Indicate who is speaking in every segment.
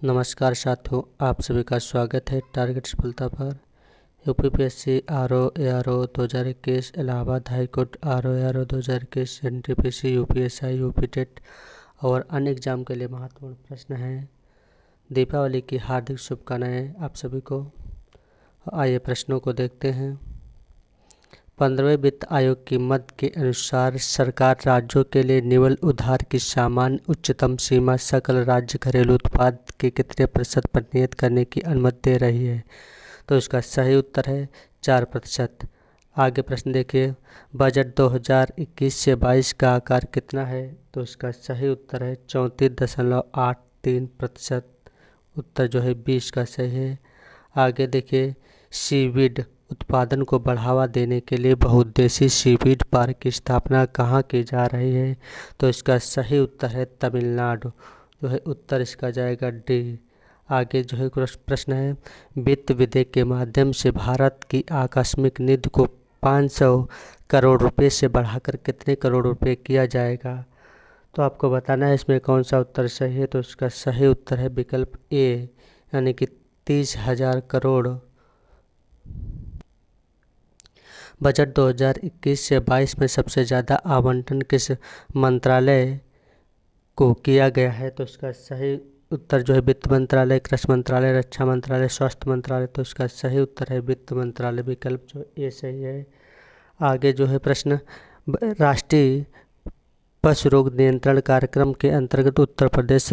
Speaker 1: नमस्कार साथियों, आप सभी का स्वागत है टारगेट सफलता पर। UPPSC RO ARO 2021, Allahabad high court RO ARO 2021, NTPC, UPSI, UPTET और अन्य एग्जाम के लिए महत्वपूर्ण प्रश्न हैं। दीपावली की हार्दिक शुभकामनाएं आप सभी को। आइए प्रश्नों को देखते हैं। 15वें वित्त आयोग की मद के अनुसार सरकार राज्यों के लिए निवल उधार की सामान्य उच्चतम सीमा सकल राज्य घरेलू उत्पाद के कितने प्रतिशत पर नियत करने की अनुमति दे रही है? तो इसका सही उत्तर है 4%। आगे प्रश्न देखिए, बजट 2021 से 22 का आकार कितना है? तो इसका सही उत्तर है 34.83%। उत्तर जो है 20 का सही है। आगे देखिए, सीवीड उत्पादन को बढ़ावा देने के लिए बहुउद्देशीय सीवीड पार्क की स्थापना कहाँ की जा रही है? तो इसका सही उत्तर है तमिलनाडु। जो है उत्तर इसका जाएगा डी। आगे जो है प्रश्न है, वित्त विधेयक के माध्यम से भारत की आकस्मिक निधि को 500 करोड़ रुपए से बढ़ाकर कितने करोड़ रुपए किया जाएगा? तो आपको बताना है इसमें कौन सा उत्तर सही है। तो इसका सही उत्तर है विकल्प ए, यानी कि 30,000 करोड़। बजट 2021 से 22 में सबसे ज़्यादा आवंटन किस मंत्रालय को किया गया है? तो इसका सही उत्तर जो है वित्त मंत्रालय, कृषि मंत्रालय, रक्षा मंत्रालय, स्वास्थ्य मंत्रालय। तो इसका सही उत्तर है वित्त मंत्रालय, विकल्प जो ए सही है। आगे जो है प्रश्न, राष्ट्रीय पशु रोग नियंत्रण कार्यक्रम के अंतर्गत उत्तर प्रदेश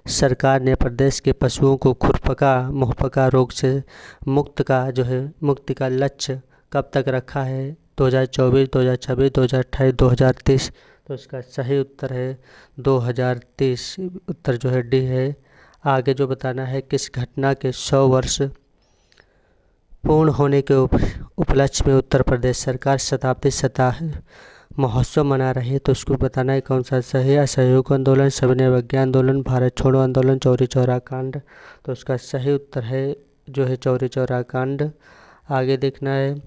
Speaker 1: सरकार ने प्रदेश के पशुओं को खुरपका मुहपका रोग से मुक्ति का लक्ष्य कब तक रखा है? 2024, 2026, 2028, 2030। तो इसका सही उत्तर है 2030। उत्तर जो है डी है। आगे जो बताना है, किस घटना के 100 वर्ष पूर्ण होने के उपलक्ष्य में उत्तर प्रदेश सरकार शताब्दी महोत्सव मना रही है? तो उसको बताना है कौन सा सही है। असहयोग आंदोलन, सविनय अवज्ञा आंदोलन, भारत छोड़ो आंदोलन, चौरी चौरा कांड। तो उसका सही उत्तर है जो है चौरी चौरा कांड। आगे देखना है,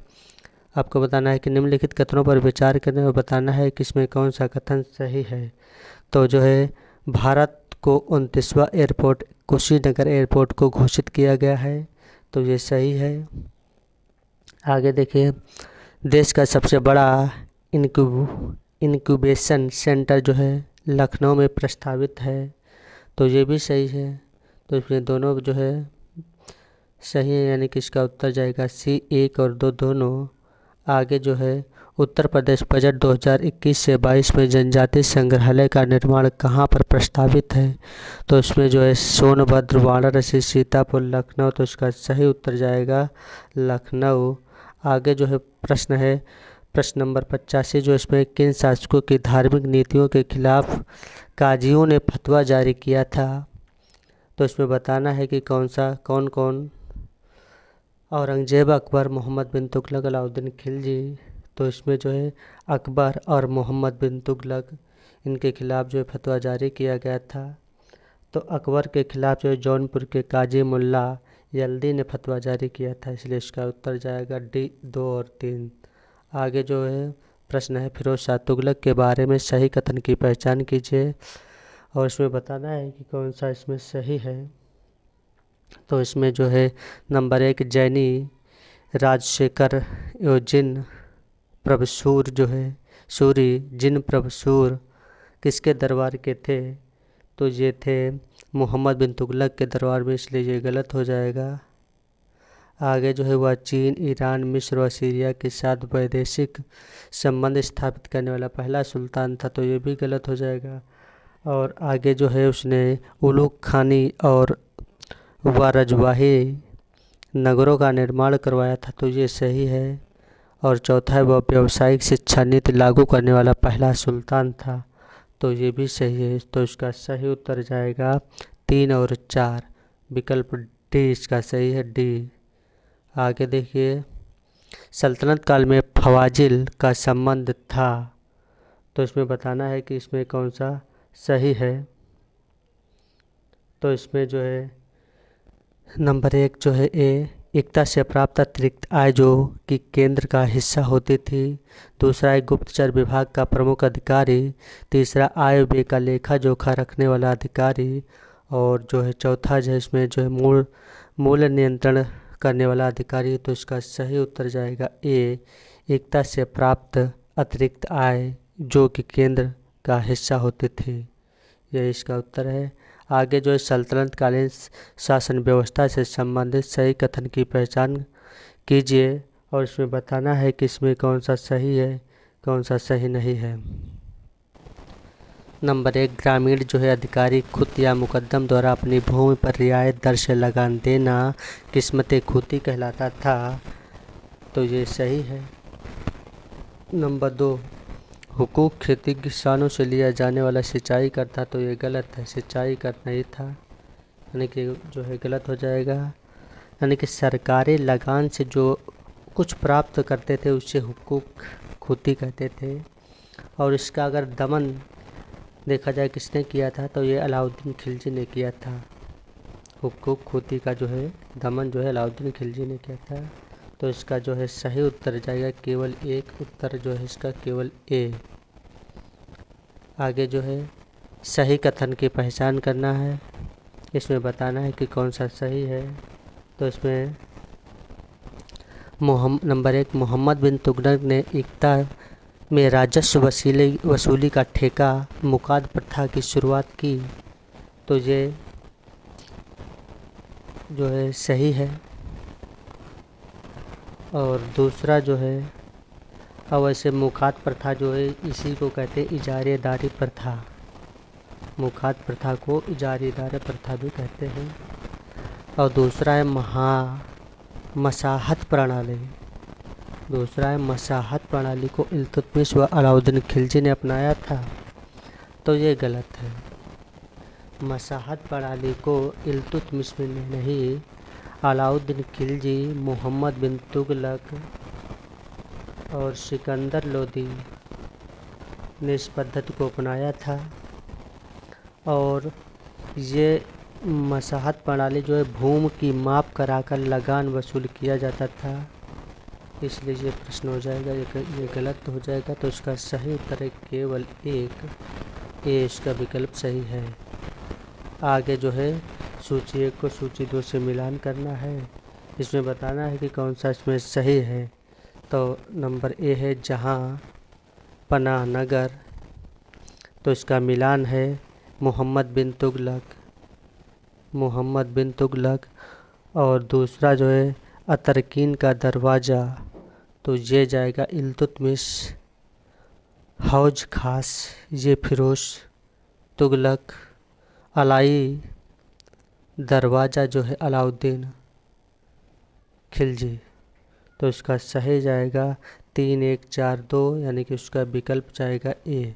Speaker 1: आपको बताना है कि निम्नलिखित कथनों पर विचार करने और बताना है कि इसमें कौन सा कथन सही है। तो जो है भारत को 29वां एयरपोर्ट कुशीनगर एयरपोर्ट को घोषित किया गया है। तो ये सही है। आगे देखिए, देश का सबसे बड़ा इंक्यूबेशन सेंटर जो है लखनऊ में प्रस्तावित है। तो ये भी सही है। तो इसमें दोनों जो है सही है, यानी कि इसका उत्तर जाएगा सी, 1 और 2 दोनों। आगे जो है, उत्तर प्रदेश बजट 2021 से 22 में जनजातीय संग्रहालय का निर्माण कहाँ पर प्रस्तावित है? तो इसमें जो है सोनभद्र, वाराणसी, सीतापुर, लखनऊ। तो इसका सही उत्तर जाएगा लखनऊ। आगे जो है प्रश्न है, प्रश्न नंबर 85, जो इसमें किन शासकों की धार्मिक नीतियों के खिलाफ काजियों ने फतवा जारी किया था? तो इसमें बताना है कि कौन कौन। औरंगजेब, अकबर, मोहम्मद बिन तुगलक, अलाउद्दीन खिलजी। तो इसमें जो है अकबर और मोहम्मद बिन तुगलक, इनके खिलाफ जो है फतवा जारी किया गया था। तो अकबर के खिलाफ जो है जौनपुर के काजी मुल्ला यल्दी ने फतवा जारी किया था, इसलिए इसका उत्तर जाएगा डी, 2 और 3। आगे जो है प्रश्न है, फिरोज शाह तुगलक के बारे में सही कथन की पहचान कीजिए और इसमें बताना है कि कौन सा इसमें सही है। तो इसमें जो है नंबर 1, जैनी राजशेखर जिन प्रभुसूर जो है सूरी जिन प्रभुसूर किसके दरबार के थे? तो ये थे मोहम्मद बिन तुगलक के दरबार में, इसलिए ये गलत हो जाएगा। आगे जो है वह चीन, ईरान, मिस्र और सीरिया के साथ वैदेशिक संबंध स्थापित करने वाला पहला सुल्तान था। तो ये भी गलत हो जाएगा। और आगे जो है उसने उलुग खानी और वारजवाही नगरों का निर्माण करवाया था। तो ये सही है। और चौथा है, वह व्यावसायिक शिक्षा नीति लागू करने वाला पहला सुल्तान था। तो ये भी सही है। तो इसका सही उत्तर जाएगा 3 और 4, विकल्प डी इसका सही है, डी। आगे देखिए, सल्तनत काल में फवाजिल का संबंध था। तो इसमें बताना है कि इसमें कौन सा सही है। तो इसमें जो है नंबर 1 जो है ए, एकता से प्राप्त अतिरिक्त आय जो कि केंद्र का हिस्सा होती थी। दूसरा है गुप्तचर विभाग का प्रमुख अधिकारी। तीसरा आय व्यय का लेखा जोखा रखने वाला अधिकारी। और जो है चौथा जो है इसमें जो है मूल नियंत्रण करने वाला अधिकारी, तो इसका सही उत्तर जाएगा ए, एकता से प्राप्त अतिरिक्त आय जो कि केंद्र का हिस्सा होते थे। यह इसका उत्तर है। आगे जो है सल्तनत कालीन शासन व्यवस्था से संबंधित सही कथन की पहचान कीजिए और इसमें बताना है कि इसमें कौन सा सही है, कौन सा सही नहीं है। नंबर 1, ग्रामीण जो है अधिकारी खुद या मुकद्दम द्वारा अपनी भूमि पर रियायत दर से लगान देना किस्मत खुदी कहलाता था, तो ये सही है। नंबर 2, हुकूक खेती किसानों से लिया जाने वाला सिंचाई कर था, तो ये गलत है, सिंचाई कर नहीं था, यानी कि जो है गलत हो जाएगा। यानी कि सरकारी लगान से जो कुछ प्राप्त करते थे उसे हुकूक खुदी कहते थे। और इसका अगर दमन देखा जाए किसने किया था, तो ये अलाउद्दीन खिलजी ने किया था। हुकूक खुदी का जो है दमन जो है अलाउद्दीन खिलजी ने किया था, तो इसका जो है सही उत्तर जाएगा केवल एक उत्तर जो है इसका केवल ए। आगे जो है सही कथन की पहचान करना है, इसमें बताना है कि कौन सा सही है। तो इसमें नंबर 1, मोहम्मद बिन तुगलक ने एकता में राजस्व वसूली का ठेका मुकाद प्रथा की शुरुआत की, तो ये जो है सही है। और दूसरा जो है, अब वैसे मुकाद प्रथा जो है इसी को कहते हैं इजारेदारी प्रथा, मुकाद प्रथा को इजारेदारी प्रथा भी कहते हैं। और दूसरा है मसाहत प्रणाली, दूसरा है मसाहत प्रणाली को इल्तुतमिश व अलाउद्दीन खिलजी ने अपनाया था, तो ये गलत है। मसाहत प्रणाली को इल्तुतमिश ने नहीं, अलाउद्दीन खिलजी, मोहम्मद बिन तुगलक और सिकंदर लोदी ने इस पद्धति को अपनाया था। और ये मसाहत प्रणाली जो है भूमि की माप कराकर लगान वसूल किया जाता था, इसलिए ये प्रश्न हो जाएगा, ये गलत हो जाएगा। तो इसका सही उत्तर है केवल एक, ए इसका विकल्प सही है। आगे जो है सूची 1 को सूची 2 से मिलान करना है, इसमें बताना है कि कौन सा इसमें सही है। तो नंबर ए है जहां पनाह नगर, तो इसका मिलान है मोहम्मद बिन तुगलक। और दूसरा जो है अतरकीन का दरवाज़ा, तो ये जाएगा इल्तुतमिश। हौज खास ये फिरोज तुगलक। अलाई दरवाज़ा जो है अलाउद्दीन खिलजी, तो इसका सही जाएगा 3, 1, 4, 2, यानी कि उसका विकल्प जाएगा ए।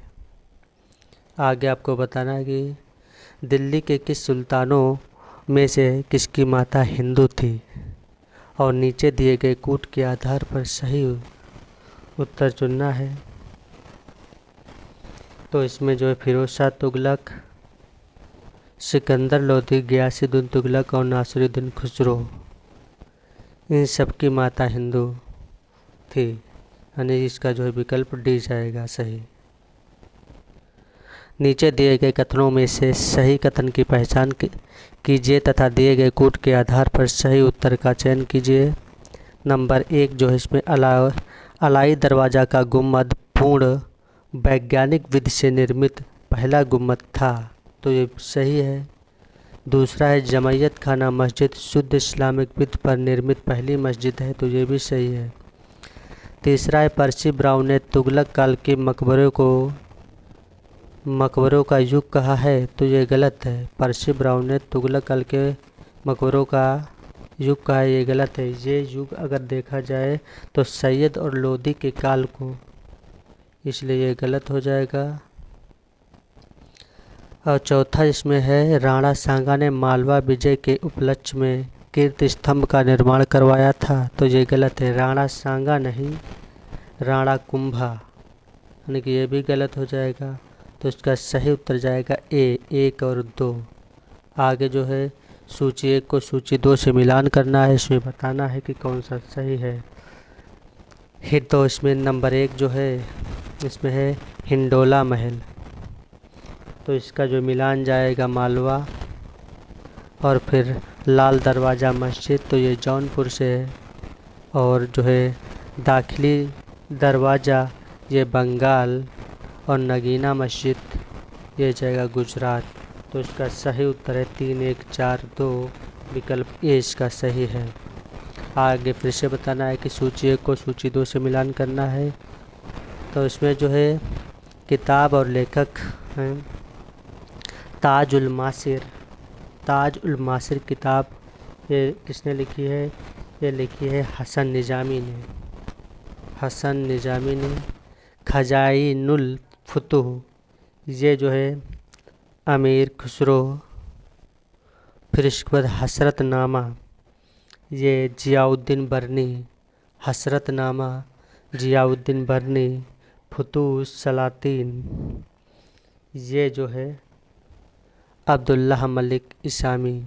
Speaker 1: आगे आपको बताना है कि दिल्ली के किस सुल्तानों में से किसकी माता हिंदू थी, और नीचे दिए गए कूट के आधार पर सही उत्तर चुनना है। तो इसमें जो है फिरोज शाह तुगलक, सिकंदर लोदी, गियासुद्दीन तुगलक और नासिरुद्दीन खुसरो, इन सब की माता हिंदू थी, यानी इसका जो है विकल्प डी जाएगा सही। नीचे दिए गए कथनों में से सही कथन की पहचान कीजिए तथा दिए गए कूट के आधार पर सही उत्तर का चयन कीजिए। नंबर 1 जो है इसमें अलाई दरवाज़ा का गुम्बद पूर्ण वैज्ञानिक विधि से निर्मित पहला गुम्बद था, तो ये सही है। दूसरा है जमैयत खाना मस्जिद शुद्ध इस्लामिक विधि पर निर्मित पहली मस्जिद है, तो ये भी सही है। तीसरा है पर्सी ब्राउन ने तुगलक काल के मकबरों का युग कहा है, तो ये गलत है। पर्सी ब्राउन ने तुगलक काल के मकबरों का युग कहा है, ये गलत है। ये युग अगर देखा जाए तो सैयद और लोदी के काल को, इसलिए ये गलत हो जाएगा। और चौथा इसमें है राणा सांगा ने मालवा विजय के उपलक्ष्य में कीर्ति स्तंभ का निर्माण करवाया था, तो ये गलत है। राणा सांगा नहीं, राणा कुंभा, यानी कि ये भी गलत हो जाएगा। तो इसका सही उत्तर जाएगा ए, 1 और 2। आगे जो है सूची 1 को सूची 2 से मिलान करना है, इसमें बताना है कि कौन सा सही है। तो इसमें नंबर 1 जो है इसमें है हिंडोला महल, तो इसका जो मिलान जाएगा मालवा और फिर लाल दरवाज़ा मस्जिद तो ये जौनपुर से है, और जो है दाखिली दरवाज़ा ये बंगाल, और नगीना मस्जिद ये जाएगा गुजरात। तो इसका सही उत्तर है 3 1 4 2, विकल्प ए इसका सही है। आगे फिर से बताना है कि सूची 1 को सूची 2 से मिलान करना है। तो इसमें जो है किताब और लेखक हैं ताजुल मासिर। ताजुल मासिर किताब ये किसने लिखी है? ये लिखी है हसन निजामी ने। हसन निजामी ने। खजाइनुल फुतूह ये जो है अमीर खुसरो। फिर इसके बाद हसरतनामा ये जियाउद्दीन बर्नी। हसरतनामा जियाउद्दीन बर्नी। फुतूह सलातीन ये जो है अब्दुल्लाह मलिक इसामी।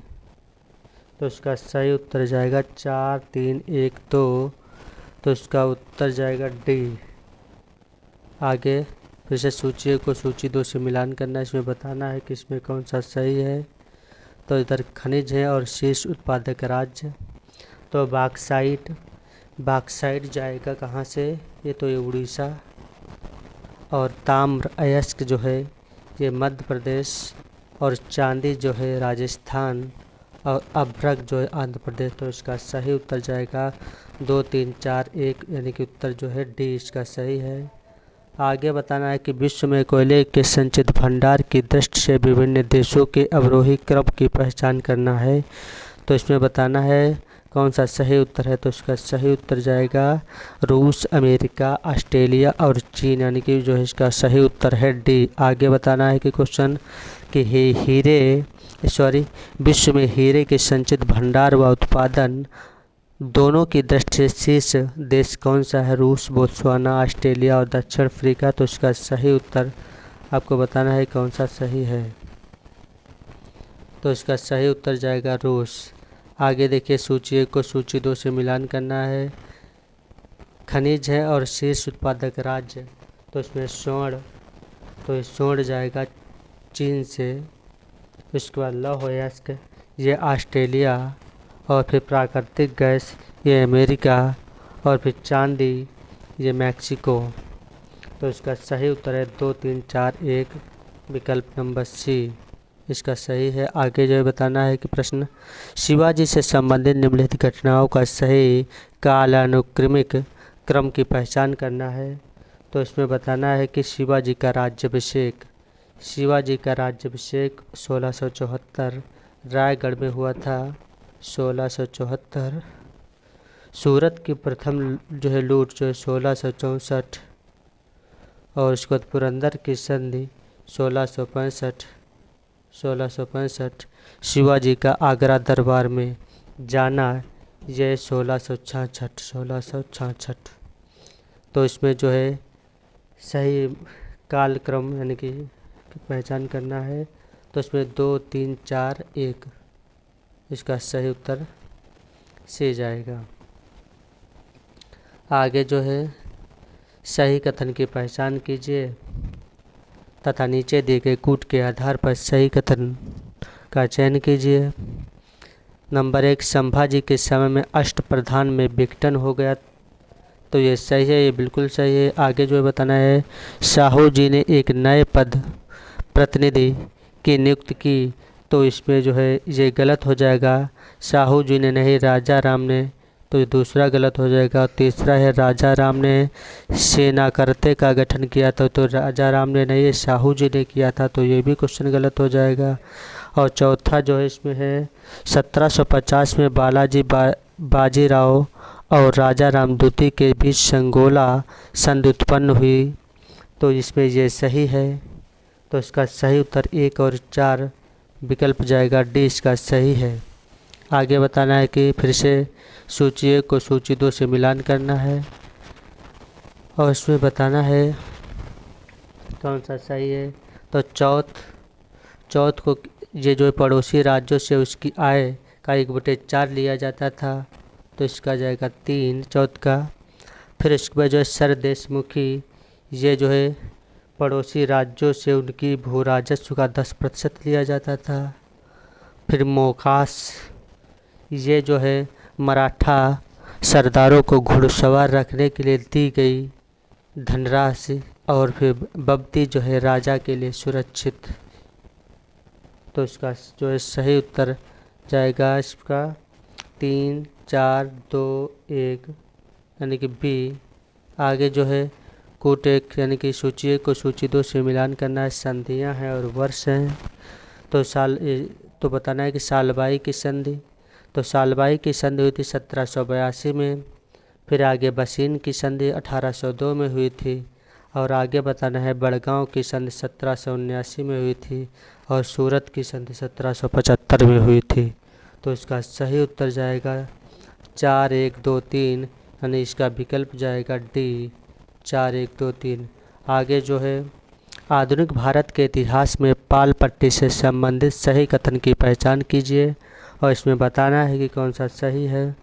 Speaker 1: तो इसका सही उत्तर जाएगा 4 3 1 2। तो इसका उत्तर जाएगा डी। आगे फिर से सूची 1 को सूची 2 से मिलान करना है। इसमें बताना है कि इसमें कौन सा सही है। तो इधर खनिज है और शीर्ष उत्पादक राज्य। तो बाक्साइट जाएगा कहाँ से? ये तो ये उड़ीसा। और ताम्र अयस्क जो है ये मध्य प्रदेश। और चांदी जो है राजस्थान। और अभ्रक जो है आंध्र प्रदेश। तो इसका सही उत्तर जाएगा 2 3 4 1, यानी कि उत्तर जो है डी इसका सही है। आगे बताना है कि विश्व में कोयले के संचित भंडार की दृष्टि से विभिन्न देशों के अवरोही क्रम की पहचान करना है। तो इसमें बताना है कौन सा सही उत्तर है। तो इसका सही उत्तर जाएगा रूस, अमेरिका, ऑस्ट्रेलिया और चीन, यानी कि जो है इसका सही उत्तर है डी। आगे बताना है कि क्वेश्चन कि विश्व में हीरे के संचित भंडार व उत्पादन दोनों की दृष्टि से शीर्ष देश कौन सा है? रूस, बोत्सवाना, ऑस्ट्रेलिया और दक्षिण अफ्रीका। तो इसका सही उत्तर आपको बताना है कौन सा सही है। तो इसका सही उत्तर जाएगा रूस। आगे देखिए सूची 1 को सूची 2 से मिलान करना है। खनिज है और शीर्ष उत्पादक राज्य। तो इसमें स्वर्ण, तो ये स्वर्ण जाएगा चीन से। उसके बाद लौह अयस्क ये ऑस्ट्रेलिया। और फिर प्राकृतिक गैस ये अमेरिका। और फिर चांदी ये मैक्सिको। तो इसका सही उत्तर है 2 3 4 1, विकल्प नंबर सी इसका सही है। आगे जो है बताना है कि प्रश्न शिवाजी से संबंधित निम्नलिखित घटनाओं का सही कालानुक्रमिक क्रम की पहचान करना है। तो इसमें बताना है कि शिवाजी का राज्याभिषेक 1674 रायगढ़ में हुआ था। 1674। सूरत की प्रथम जो है लूट जो है 1664। और उसके बाद पुरंदर की संधि 1665। शिवाजी का आगरा दरबार में जाना यह 1666। तो इसमें जो है सही कालक्रम यानी कि पहचान करना है। तो इसमें 2 3 4 1 इसका सही उत्तर से जाएगा। आगे जो है सही कथन की पहचान कीजिए तथा नीचे दिए गए कूट के आधार पर सही कथन का चयन कीजिए। नंबर 1 संभाजी के समय में अष्टप्रधान में विघटन हो गया। तो ये सही है, ये बिल्कुल सही है। आगे जो है बताना है साहू जी ने एक नए पद प्रतिनिधि की नियुक्ति की। तो इसमें जो है ये गलत हो जाएगा। साहू जी ने नहीं, राजा राम ने। तो ये दूसरा गलत हो जाएगा। और तीसरा है राजा राम ने सेनाकर्ते का गठन किया था। तो राजा राम ने नहीं, साहू जी ने किया था। तो ये भी क्वेश्चन गलत हो जाएगा। और चौथा जो है इसमें है 1750 में बालाजी बाजीराव और राजा राम द्वितीय के बीच संगोला संधि उत्पन्न हुई। तो इसमें ये सही है। तो इसका सही उत्तर 1 और 4 विकल्प जाएगा डी इसका सही है। आगे बताना है कि फिर से सूची 1 को सूची 2 से मिलान करना है। और इसमें बताना है कौन सा सही है। तो चौथ को ये जो पड़ोसी राज्यों से उसकी आय का 1/4 लिया जाता था। तो इसका जाएगा 3 चौथ का। फिर इसके बाद जो है सरदेशमुखी ये जो है पड़ोसी राज्यों से उनकी भू राजस्व का 10% लिया जाता था। फिर मोकास, ये जो है मराठा सरदारों को घुड़सवार रखने के लिए दी गई धनराशि। और फिर बब्ती जो है राजा के लिए सुरक्षित। तो इसका जो है सही उत्तर जाएगा इसका 3, 4, 2, 1 यानी कि बी। आगे जो है कूट एक यानी कि सूची 1 को सूची 2 से मिलान करना है, संधियां हैं और वर्ष हैं। तो बताना है कि सालबाई की संधि। तो सालबाई की संधि हुई थी 1782 में। फिर आगे बसीन की संधि 1802 में हुई थी। और आगे बताना है बड़गांव की संधि 1779 में हुई थी। और सूरत की संधि 1775 में हुई थी। तो इसका सही उत्तर जाएगा 4, 1, 2, 3 यानी इसका विकल्प जाएगा डी 4, 1, 2, 3। आगे जो है आधुनिक भारत के इतिहास में पाल पट्टी से संबंधित सही कथन की पहचान कीजिए। और इसमें बताना है कि कौन सा सही है।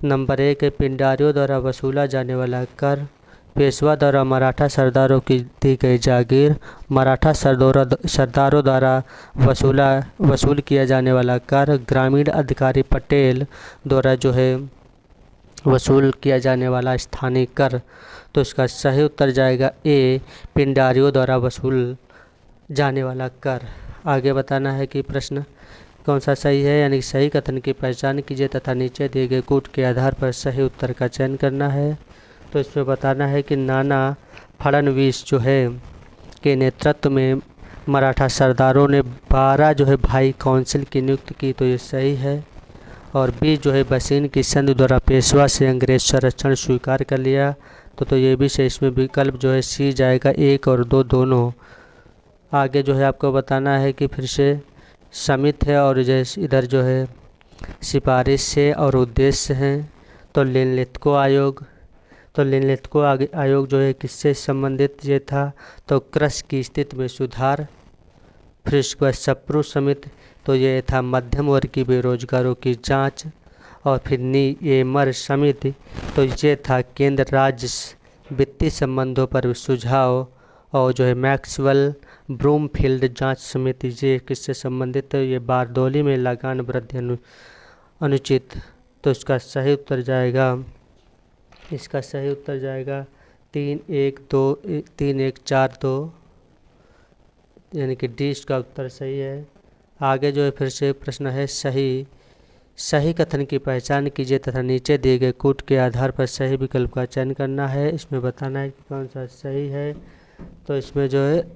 Speaker 1: नंबर 1 है पिंडारियों द्वारा वसूला जाने वाला कर, पेशवा द्वारा मराठा सरदारों की दी गई जागीर, मराठा सरदारों द्वारा वसूल किया जाने वाला कर, ग्रामीण अधिकारी पटेल द्वारा जो है वसूल किया जाने वाला स्थानीय कर। तो इसका सही उत्तर जाएगा ए पिंडारियों द्वारा वसूल जाने वाला कर। आगे बताना है कि प्रश्न कौन सा सही है, यानी सही कथन की पहचान कीजिए तथा नीचे दिए गए कूट के आधार पर सही उत्तर का चयन करना है। तो इसमें बताना है कि नाना फडणवीस जो है के नेतृत्व में मराठा सरदारों ने 12 जो है भाई काउंसिल की नियुक्ति की। तो ये सही है। और बी जो है बसीन की संधि द्वारा पेशवा से अंग्रेज संरक्षण स्वीकार कर लिया। तो ये भी सही। इसमें विकल्प जो है सी जाएगा 1 और 2 दोनों। आगे जो है आपको बताना है कि फिर से समित है और जैसे इधर जो है सिफारिश से और उद्देश्य हैं। तो लिनलिथको आयोग, तो लिनलिथको आयोग जो है किससे संबंधित ये था, तो कृषि की स्थिति में सुधार। फिर उसके बाद सप्रू समिति, तो ये था मध्यम वर्ग की बेरोजगारों की जांच। और फिर नियमर समिति, तो ये था केंद्र राज्य वित्तीय संबंधों पर सुझाव। और जो है मैक्सवेल ब्रूमफील्ड जांच समिति, ये किससे संबंधित है, ये बारदौली में लगान वृद्धि अनुचित। तो इसका सही उत्तर जाएगा 3, 1, 4, 2 यानी कि डी इसका उत्तर सही है। आगे जो है फिर से प्रश्न है सही कथन की पहचान कीजिए तथा नीचे दिए गए कूट के आधार पर सही विकल्प का चयन करना है। इसमें बताना है कि कौन सा सही है। तो इसमें जो है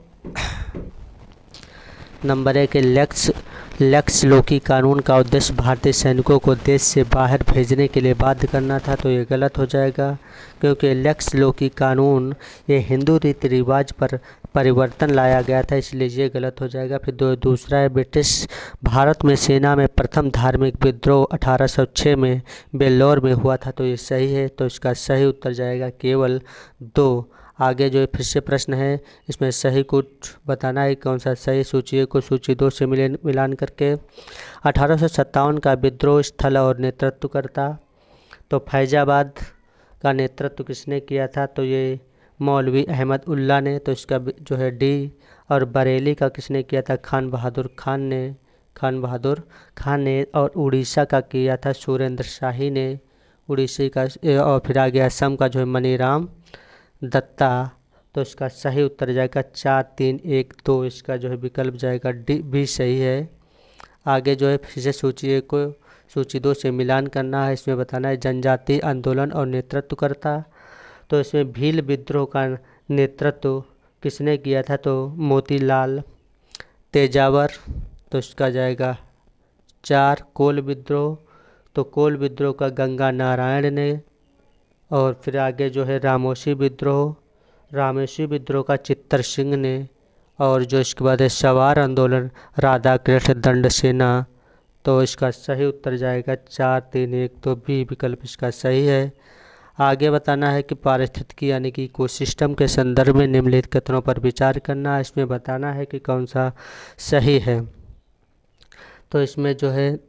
Speaker 1: नंबर 1 लेक्स लोकी कानून का उद्देश्य भारतीय सैनिकों को देश से बाहर भेजने के लिए बाध्य करना था। तो ये गलत हो जाएगा, क्योंकि लेक्स लोकी कानून ये हिंदू रीति रिवाज पर परिवर्तन लाया गया था, इसलिए ये गलत हो जाएगा। फिर दूसरा है ब्रिटिश भारत में सेना में प्रथम धार्मिक विद्रोह 1806 में बेल्लौर में हुआ था। तो ये सही है। तो इसका सही उत्तर जाएगा केवल 2। आगे जो है फिर से प्रश्न है, इसमें सही कूट बताना है कौन सा सही। सूची 1 को सूची 2 से मिलान करके 1857 का विद्रोह स्थल और नेतृत्वकर्ता, तो फैजाबाद का नेतृत्व किसने किया था, तो ये मौलवी अहमद उल्ला ने। तो इसका जो है डी। और बरेली का किसने किया था, खान बहादुर खान ने। और उड़ीसा का किया था सुरेंद्र शाही ने, उड़ीसा का। और फिर आगे असम का जो है मनीराम दत्ता। तो इसका सही उत्तर जाएगा 4, 3, 1, 2 इसका जो है विकल्प जाएगा डी भी सही है। आगे जो है फिर से सूची 1 को सूची 2 से मिलान करना है। इसमें बताना है जनजातीय आंदोलन और नेतृत्वकर्ता, तो इसमें भील विद्रोह का नेतृत्व किसने किया था, तो मोतीलाल तेजावर। तो इसका जाएगा 4 कोल विद्रोह, तो कोल विद्रोह का गंगा नारायण ने। और फिर आगे जो है रामोशी विद्रोह का चित्तर सिंह ने। और जो इसके बाद है सवार आंदोलन राधा कृष्ण दंड सेना। तो इसका सही उत्तर जाएगा 4, 3, 1, 2 बी विकल्प इसका सही है। आगे बताना है कि पारिस्थितिकी यानी कि इकोसिस्टम के संदर्भ में निम्नलिखित कथनों पर विचार करना है। इसमें बताना है कि कौन सा सही है। तो इसमें जो है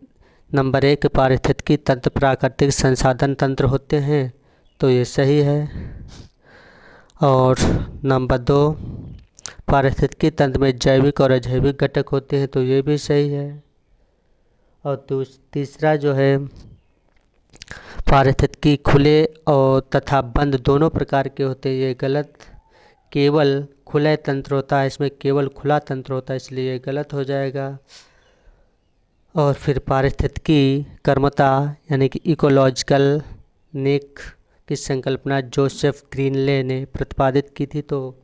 Speaker 1: नंबर 1 पारिस्थितिकी तंत्र प्राकृतिक संसाधन तंत्र होते हैं, तो ये सही है। और नंबर 2 पारिस्थितिकी तंत्र में जैविक और अजैविक घटक होते हैं, तो ये भी सही है। और तीसरा जो है पारिस्थितिकी खुले और तथा बंद दोनों प्रकार के होते हैं, ये गलत। केवल खुला तंत्र होता है, इसमें केवल खुला तंत्र होता है, इसलिए ये गलत हो जाएगा। और फिर पारिस्थितिकी कर्मता यानी कि इकोलॉजिकल नेक की संकल्पना जोसेफ ग्रीनले ने प्रतिपादित की थी, तो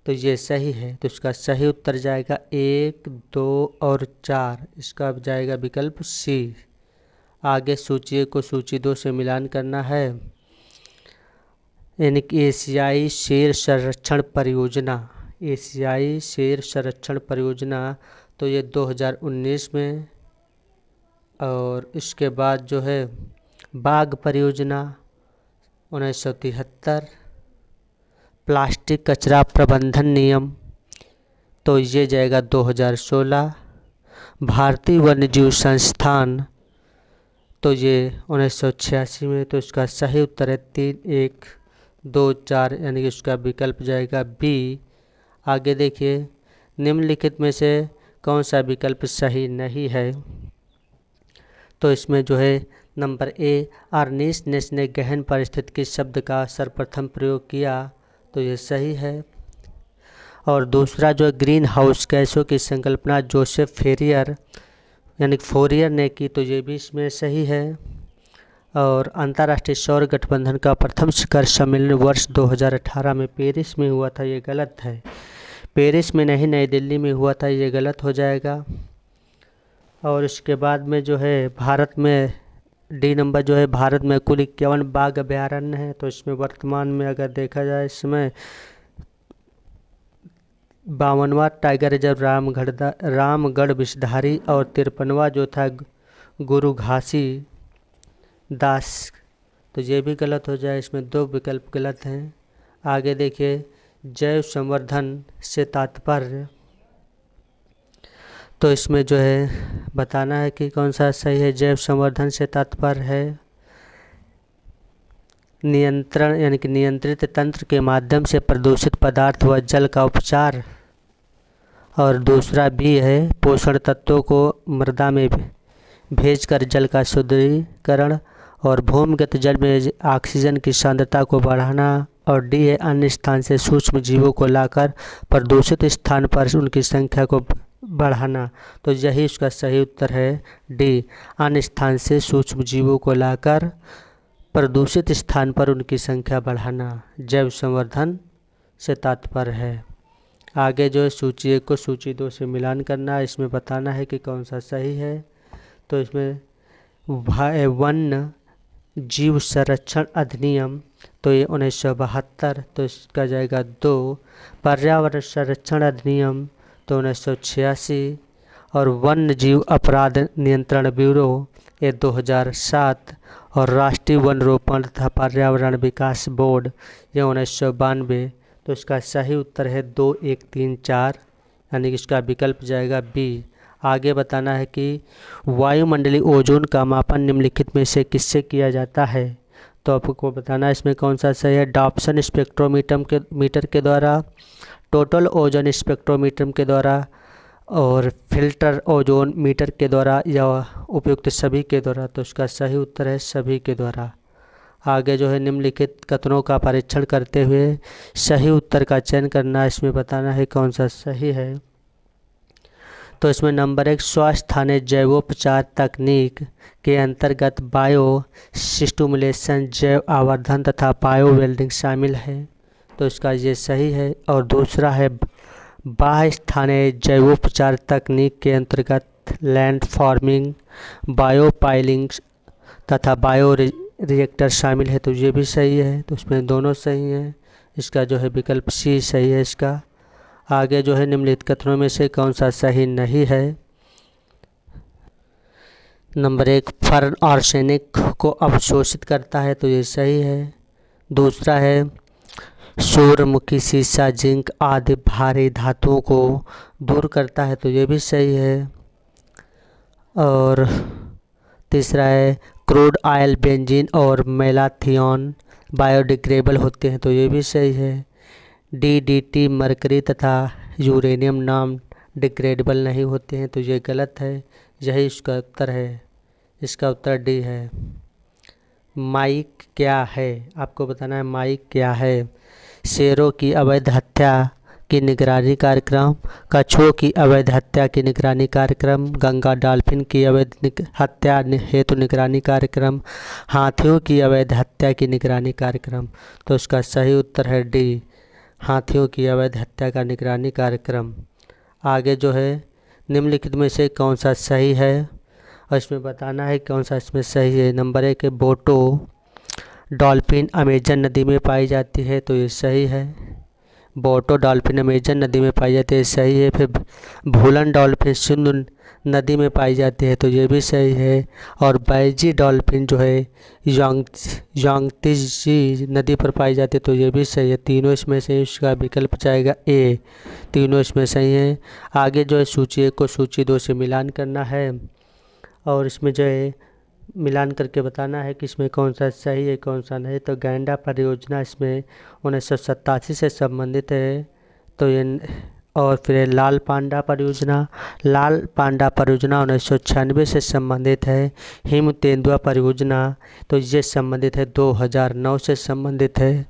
Speaker 1: ये सही है। तो इसका सही उत्तर जाएगा 1, 2 और 4, इसका जाएगा विकल्प सी। आगे सूची को सूची 2 से मिलान करना है, यानी कि एशियाई शेर संरक्षण परियोजना। एशियाई शेर संरक्षण परियोजना तो ये 2019 में, और इसके बाद जो है बाघ परियोजना 1973। प्लास्टिक कचरा प्रबंधन नियम तो ये जाएगा 2016। भारतीय वन्यजीव संस्थान तो ये 1986 में। तो इसका सही उत्तर है 3, 1, 2, 4, यानी कि इसका विकल्प जाएगा बी। आगे देखिए, निम्नलिखित में से कौन सा विकल्प सही नहीं है। तो इसमें जो है नंबर ए, अर्नेस्ट नेस ने गहन पारिस्थितिकी शब्द का सर्वप्रथम प्रयोग किया, तो ये सही है। और दूसरा जो है ग्रीन हाउस गैसों की संकल्पना जोसेफ फेरियर यानी फोरियर ने की, तो ये भी इसमें सही है। और अंतर्राष्ट्रीय सौर गठबंधन का प्रथम शिखर सम्मेलन वर्ष 2018 में पेरिस में हुआ था, ये गलत है। पेरिस में नहीं, नई दिल्ली में हुआ था, ये गलत हो जाएगा। और इसके बाद में जो है भारत में डी नंबर जो है, भारत में कुल 51 बाघ अभयारण्य है। तो इसमें वर्तमान में अगर देखा जाए, इसमें 52वां टाइगर रिजर्व रामगढ़ विषधारी और 53वां जो था गुरु घासी दास, तो ये भी गलत हो जाए। इसमें 2 विकल्प गलत हैं। आगे देखिए, जैव संवर्धन से तात्पर्य, तो इसमें जो है बताना है कि कौन सा सही है। जैव संवर्धन से तात्पर्य है नियंत्रण यानी कि नियंत्रित तंत्र के माध्यम से प्रदूषित पदार्थ व जल का उपचार। और दूसरा भी है पोषण तत्वों को मृदा में भेजकर जल का शुद्धिकरण और भूमिगत जल में ऑक्सीजन की सांद्रता को बढ़ाना। और डी है अन्य स्थान से सूक्ष्म जीवों को लाकर प्रदूषित स्थान पर उनकी संख्या को बढ़ाना। तो यही उसका सही उत्तर है डी, अन्य स्थान से सूक्ष्म जीवों को लाकर प्रदूषित स्थान पर उनकी संख्या बढ़ाना जैव संवर्धन से तात्पर्य है। आगे जो है सूची 1 को सूची 2 से मिलान करना है, इसमें बताना है कि कौन सा सही है। तो इसमें वन्य जीव संरक्षण अधिनियम तो ये 1972, तो इसका जाएगा 2। पर्यावरण संरक्षण अधिनियम तो 1986। और वन्य जीव अपराध नियंत्रण ब्यूरो ये 2007। और राष्ट्रीय वन रोपण तथा पर्यावरण विकास बोर्ड ये 1992। तो इसका सही उत्तर है 2, 1, 3, 4, यानी कि इसका विकल्प जाएगा बी। आगे बताना है कि वायुमंडलीय ओजोन का मापन निम्नलिखित में से किससे किया जाता है। तो आपको बताना है इसमें कौन सा सही है। डॉप्सन स्पेक्ट्रोमीटर के द्वारा, टोटल ओजोन स्पेक्ट्रोमीटर के द्वारा, और फिल्टर ओजोन मीटर के द्वारा, या उपयुक्त सभी के द्वारा। तो इसका सही उत्तर है सभी के द्वारा। आगे जो है निम्नलिखित कथनों का परीक्षण करते हुए सही उत्तर का चयन करना, इसमें बताना है कौन सा सही है। तो इसमें नंबर 1, स्वस्थानीय जैवोपचार तकनीक के अंतर्गत बायो स्टिमुलेशन, जैव आवर्धन तथा बायो वेल्डिंग शामिल है, तो इसका ये सही है। और दूसरा है बाह्य स्थानीय जैवोपचार तकनीक के अंतर्गत लैंड फार्मिंग, बायो पाइलिंग तथा बायो रिएक्टर शामिल है, तो ये भी सही है। तो इसमें दोनों सही हैं, इसका जो है विकल्प सी सही है इसका। आगे जो है निम्नलिखित कथनों में से कौन सा सही नहीं है। नंबर 1, फर्न आर्सेनिक को अवशोषित करता है, तो ये सही है। दूसरा है सूर्यमुखी सीसा जिंक आदि भारी धातुओं को दूर करता है, तो ये भी सही है। और तीसरा है क्रूड ऑयल, बेंजीन और मेलाथियोन बायोडिग्रेडेबल होते हैं, तो ये भी सही है। DDT, मरकरी तथा यूरेनियम नाम डिग्रेडेबल नहीं होते हैं, तो ये गलत है। यही इसका उत्तर है। इसका उत्तर डी है। माइक क्या है? आपको बताना है माइक क्या है। शेरों की अवैध हत्या की निगरानी कार्यक्रम, कछुओं की अवैध हत्या की निगरानी कार्यक्रम, गंगा डॉल्फिन की अवैध हत्या हेतु निगरानी कार्यक्रम, हाथियों की अवैध हत्या की निगरानी कार्यक्रम। तो इसका सही उत्तर है डी, हाथियों की अवैध हत्या का निगरानी कार्यक्रम। आगे जो है निम्नलिखित में से कौन सा सही है, और इसमें बताना है कौन सा इसमें सही है। नंबर 1 है बोटो डॉल्फिन अमेजन नदी में पाई जाती है, तो ये सही है। बोटो डॉल्फिन अमेजन नदी में पाई जाती है, सही है। फिर भूलन डॉल्फिन सिंधु नदी में पाई जाती है, तो ये भी सही है। और बैजी डॉल्फिन जो है यांगत्से नदी पर पाई जाती है, तो ये भी सही है। तीनों इसमें से इसका विकल्प जाएगा ए, तीनों इसमें सही है। आगे जो है सूची 1 को सूची 2 से मिलान करना है, और इसमें जो है मिलान करके बताना है कि इसमें कौन सा सही है कौन सा नहीं। तो गैंडा परियोजना इसमें 1987 से संबंधित है, तो ये। और फिर लाल पांडा परियोजना 1996 से संबंधित है। हिम तेंदुआ परियोजना तो ये संबंधित है 2009 से संबंधित है।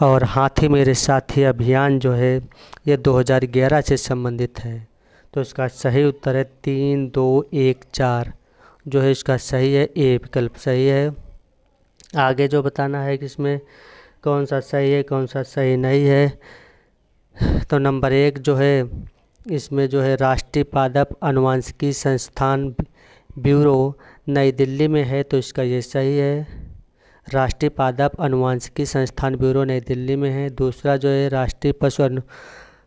Speaker 1: और हाथी मेरे साथी अभियान जो है ये 2011 से संबंधित है। तो इसका सही उत्तर है 3, 2, 1, 4 जो है इसका सही है, ए विकल्प सही है। आगे जो बताना है कि इसमें कौन सा सही है कौन सा सही नहीं है। तो नंबर 1 जो है इसमें जो है राष्ट्रीय पादप अनुवांशिकी संस्थान ब्यूरो नई दिल्ली में है, तो इसका ये सही है। राष्ट्रीय पादप अनुवांशिकी संस्थान ब्यूरो नई दिल्ली में है। दूसरा जो है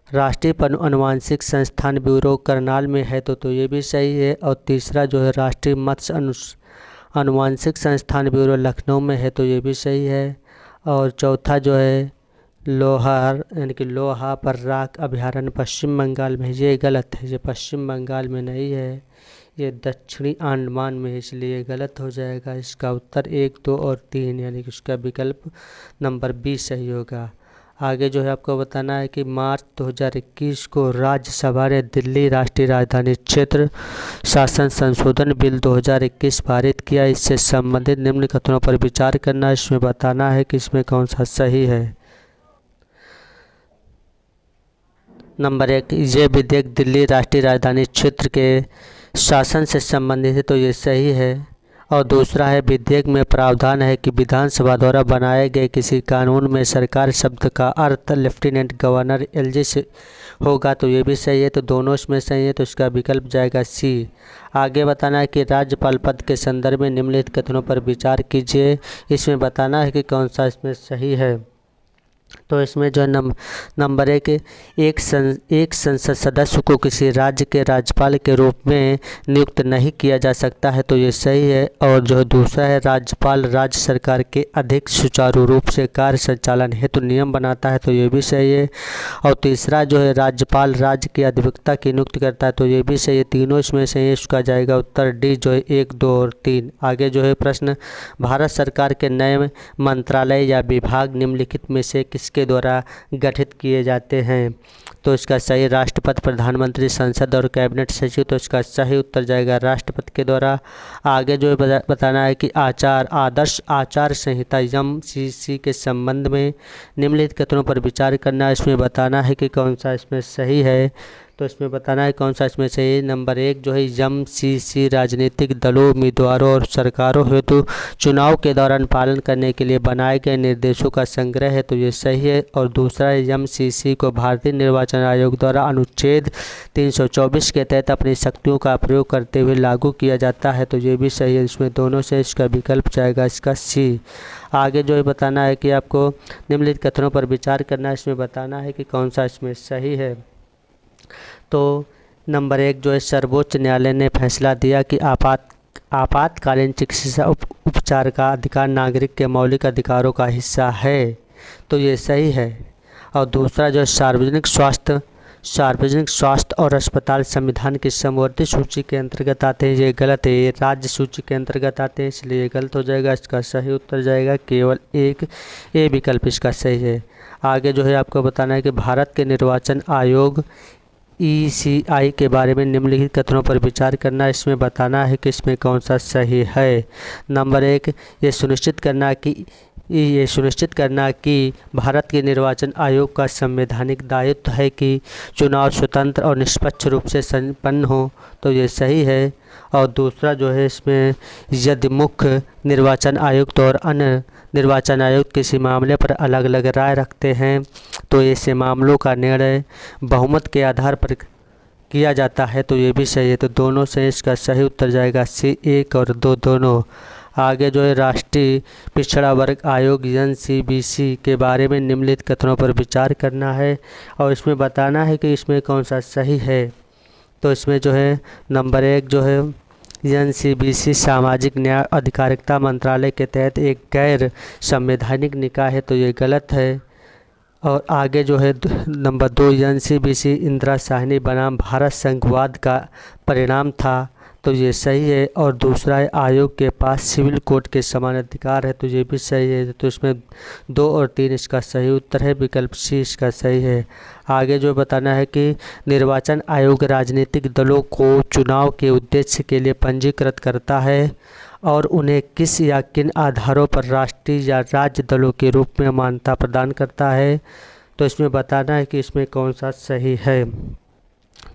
Speaker 1: राष्ट्रीय अनुवांशिक संस्थान ब्यूरो करनाल में है, तो ये भी सही है। और तीसरा जो है राष्ट्रीय मत्स्य अनुवांशिक संस्थान ब्यूरो लखनऊ में है, तो ये भी सही है। और चौथा जो है लोहार यानी कि लोहा पर्राक अभयारण्य पश्चिम बंगाल में, ये गलत है, ये पश्चिम बंगाल में नहीं है, ये दक्षिणी अंडमान में है, इसलिए गलत हो जाएगा। इसका उत्तर 1, 2 और 3 यानी कि उसका विकल्प नंबर बी सही होगा। आगे जो है आपको बताना है कि मार्च 2021 को राज्यसभा ने दिल्ली राष्ट्रीय राजधानी क्षेत्र शासन संशोधन बिल 2021 पारित किया। इससे संबंधित निम्न कथनों पर विचार करना है। इसमें बताना है कि इसमें कौन सा सही है। नंबर 1 ये विधेयक दिल्ली राष्ट्रीय राजधानी क्षेत्र के शासन से संबंधित है, तो ये सही है। और दूसरा है विधेयक में प्रावधान है कि विधानसभा द्वारा बनाए गए किसी कानून में सरकार शब्द का अर्थ लेफ्टिनेंट गवर्नर एलजी से होगा, तो ये भी सही है। तो दोनों इसमें सही है, तो इसका विकल्प जाएगा सी। आगे बताना है कि राज्यपाल पद के संदर्भ में निम्नलिखित कथनों पर विचार कीजिए। इसमें बताना है कि कौन सा इसमें सही है। तो इसमें जो नंबर 1 एक संसद सदस्य को किसी राज्य के राज्यपाल के रूप में नियुक्त नहीं किया जा सकता है, तो ये सही है। और जो दूसरा है राज्यपाल राज्य सरकार के अधिक सुचारू रूप से कार्य संचालन हेतु नियम बनाता है, तो ये भी सही है। और तीसरा जो है राज्यपाल राज्य के अधिवक्ता की नियुक्ति करता है, तो ये भी सही है। तीनों इसमें सही है, इसका जाएगा उत्तर डी जो है 1, 2 और 3। आगे जो है प्रश्न भारत सरकार के नए मंत्रालय या विभाग निम्नलिखित में से किसके द्वारा गठित किए जाते हैं, तो इसका सही राष्ट्रपति प्रधानमंत्री संसद और कैबिनेट सचिव, तो इसका सही उत्तर जाएगा राष्ट्रपति के द्वारा। आगे जो है बताना है कि आदर्श आचार संहिता MCC के संबंध में निम्नलिखित कथनों पर विचार करना है। इसमें बताना है कि कौन सा इसमें सही है। तो इसमें बताना है कौन सा इसमें सही। नंबर 1 जो है MCC राजनीतिक दलों उम्मीदवारों और सरकारों हेतु चुनाव के दौरान पालन करने के लिए बनाए गए निर्देशों का संग्रह है, तो ये सही है। और दूसरा है MCC को भारतीय निर्वाचन आयोग द्वारा अनुच्छेद 324 के तहत अपनी शक्तियों का प्रयोग करते हुए लागू किया जाता है, तो ये भी सही है। इसमें दोनों से इसका विकल्प जाएगा इसका सी। आगे जो है बताना है कि आपको निम्नलिखित कथनों पर विचार करना है। इसमें बताना है कि कौन सा इसमें सही है। तो नंबर 1 जो है सर्वोच्च न्यायालय ने फैसला दिया कि आपातकालीन चिकित्सा उपचार का अधिकार नागरिक के मौलिक अधिकारों का हिस्सा है, तो ये सही है। और दूसरा जो है सार्वजनिक स्वास्थ्य और अस्पताल संविधान की समवर्ती सूची के अंतर्गत आते हैं, ये गलत है, ये राज्य सूची के अंतर्गत आते हैं, इसलिए ये गलत हो जाएगा। इसका सही उत्तर जाएगा केवल 1, ए विकल्प इसका सही है। आगे जो है आपको बताना है कि भारत के निर्वाचन आयोग ECI के बारे में निम्नलिखित कथनों पर विचार करना, इसमें बताना है कि इसमें कौन सा सही है। नंबर 1, ये सुनिश्चित करना कि भारत के निर्वाचन आयोग का संवैधानिक दायित्व है कि चुनाव स्वतंत्र और निष्पक्ष रूप से संपन्न हो, तो ये सही है। और दूसरा जो है इसमें, यदि मुख्य निर्वाचन आयुक्त और अन्य निर्वाचन आयुक्त किसी मामले पर अलग अलग राय रखते हैं तो ऐसे मामलों का निर्णय बहुमत के आधार पर किया जाता है, तो ये भी सही है। तो दोनों से इसका सही उत्तर जाएगा सी, 1 और 2 दोनों। आगे जो है राष्ट्रीय पिछड़ा वर्ग आयोग NCBC के बारे में निम्नलिखित कथनों पर विचार करना है और इसमें बताना है कि इसमें कौन सा सही है। तो इसमें जो है नंबर 1 जो है, NCBC सामाजिक न्याय अधिकारिता मंत्रालय के तहत एक गैर संवैधानिक निकाय है, तो ये गलत है। और आगे जो है नंबर 2, NCBC इंदिरा साहनी बनाम भारत संघवाद का परिणाम था, तो ये सही है। और दूसरा है, आयोग के पास सिविल कोड के समान अधिकार है, तो ये भी सही है। तो इसमें 2 और 3 इसका सही उत्तर है, विकल्प सी इसका सही है। आगे जो बताना है कि निर्वाचन आयोग राजनीतिक दलों को चुनाव के उद्देश्य के लिए पंजीकृत करता है और उन्हें किस या किन आधारों पर राष्ट्रीय या राज्य दलों के रूप में मान्यता प्रदान करता है, तो इसमें बताना है कि इसमें कौन सा सही है।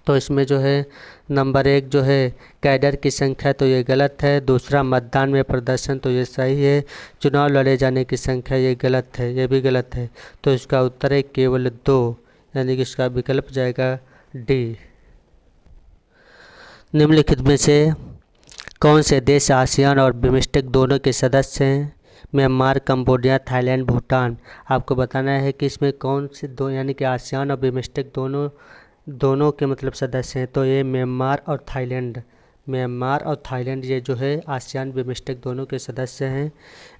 Speaker 1: तो इसमें जो है नंबर 1 जो है कैडर की संख्या, तो ये गलत है। दूसरा मतदान में प्रदर्शन, तो ये सही है। चुनाव लड़े जाने की संख्या, ये गलत है, ये भी गलत है। तो इसका उत्तर है केवल 2, यानी कि इसका विकल्प जाएगा डी। निम्नलिखित में से कौन से देश आसियान और बिमस्टेक दोनों के सदस्य हैं? Myanmar, Cambodia, Thailand, Bhutan. आपको बताना है कि इसमें कौन से दो, यानी कि आसियान और बिमस्टेक दोनों के मतलब सदस्य हैं। तो ये म्यांमार और थाईलैंड ये जो है आसियान बिमस्टेक दोनों के सदस्य हैं।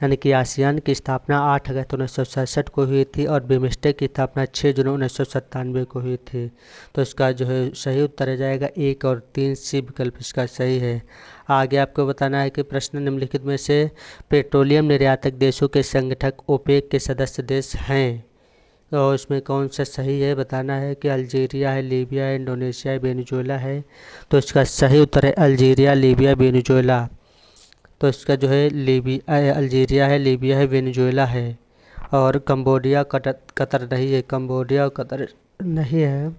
Speaker 1: यानी कि आसियान की स्थापना 8 अगस्त 1967 को हुई थी और बिमस्टेक की स्थापना 6 जून 1997 को हुई थी। तो इसका जो है सही उत्तर जाएगा 1 और 3 सी विकल्प इसका सही है। आगे आपको बताना है कि प्रश्न निम्नलिखित में से पेट्रोलियम निर्यातक देशों के संगठक ओपेक के सदस्य देश हैं, और इसमें कौन सा सही है बताना है कि अल्जीरिया है, लीबिया है, इंडोनेशिया है, वेनेजुएला है। तो इसका सही उत्तर है अल्जीरिया, लीबिया, वेनेजुएला। तो इसका जो है अल्जीरिया है, लीबिया है, वेनेजुएला है। और कंबोडिया कतर नहीं है, कंबोडिया और कतर नहीं है।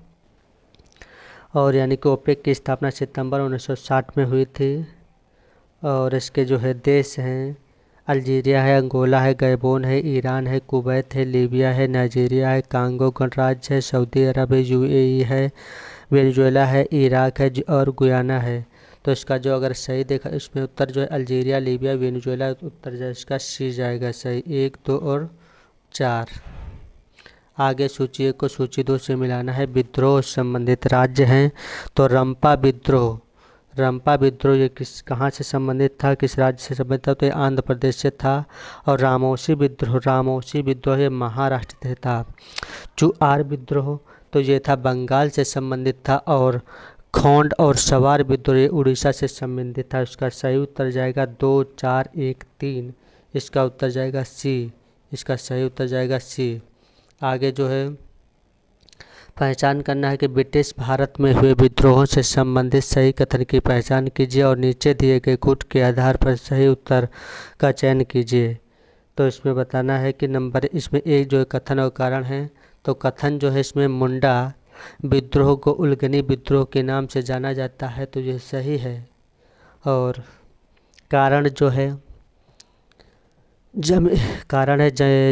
Speaker 1: और यानी कि ओपेक की स्थापना सितंबर 1960 में हुई थी। और इसके जो है देश हैं अल्जीरिया है, अंगोला है, गैबोन है, ईरान है, कुवैत है, लीबिया है, नाइजीरिया है, कांगो गणराज्य है, सऊदी अरब है, UAE है, वेनेजुएला है, इराक है और गुयाना है। तो इसका जो अगर सही देखा इसमें उत्तर जो है अल्जीरिया, लीबिया, वेनेजुएला, उत्तर जो इसका सी जाएगा सही, 1, 2 और 4। आगे सूची 1 को सूची 2 से मिलाना है। विद्रोह संबंधित राज्य हैं, तो रंपा विद्रोह ये कहाँ से संबंधित था, किस राज्य से संबंधित था, तो ये आंध्र प्रदेश से था। और रामोसी विद्रोह ये महाराष्ट्र से था। चुआर विद्रोह तो ये था बंगाल से संबंधित था। और खोंड और सवार विद्रोह ये उड़ीसा से संबंधित था। इसका सही उत्तर जाएगा 2, 4, 1, 3। इसका उत्तर जाएगा सी, इसका सही उत्तर जाएगा सी। आगे जो है पहचान करना है कि ब्रिटिश भारत में हुए विद्रोहों से संबंधित सही कथन की पहचान कीजिए और नीचे दिए गए कूट के आधार पर सही उत्तर का चयन कीजिए। तो इसमें बताना है कि नंबर इसमें एक जो कथन और कारण है, तो कथन जो है इसमें मुंडा विद्रोह को उल्गनी विद्रोह के नाम से जाना जाता है, तो यह सही है। और कारण जो है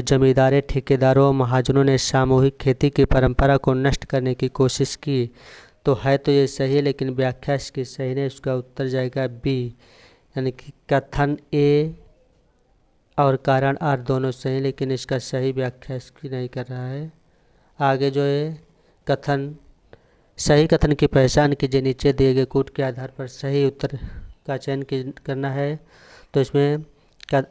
Speaker 1: जमींदारों, ठेकेदारों और महाजनों ने सामूहिक खेती की परंपरा को नष्ट करने की कोशिश की, तो है तो ये सही है, लेकिन व्याख्या इसकी सही नहीं। इसका उत्तर जाएगा बी, यानी कि कथन ए और कारण आर दोनों सही, लेकिन इसका सही व्याख्या इसकी नहीं कर रहा है। आगे जो है सही कथन की पहचान कीजिए, नीचे दिए गए कूट के आधार पर सही उत्तर का चयन करना है। तो इसमें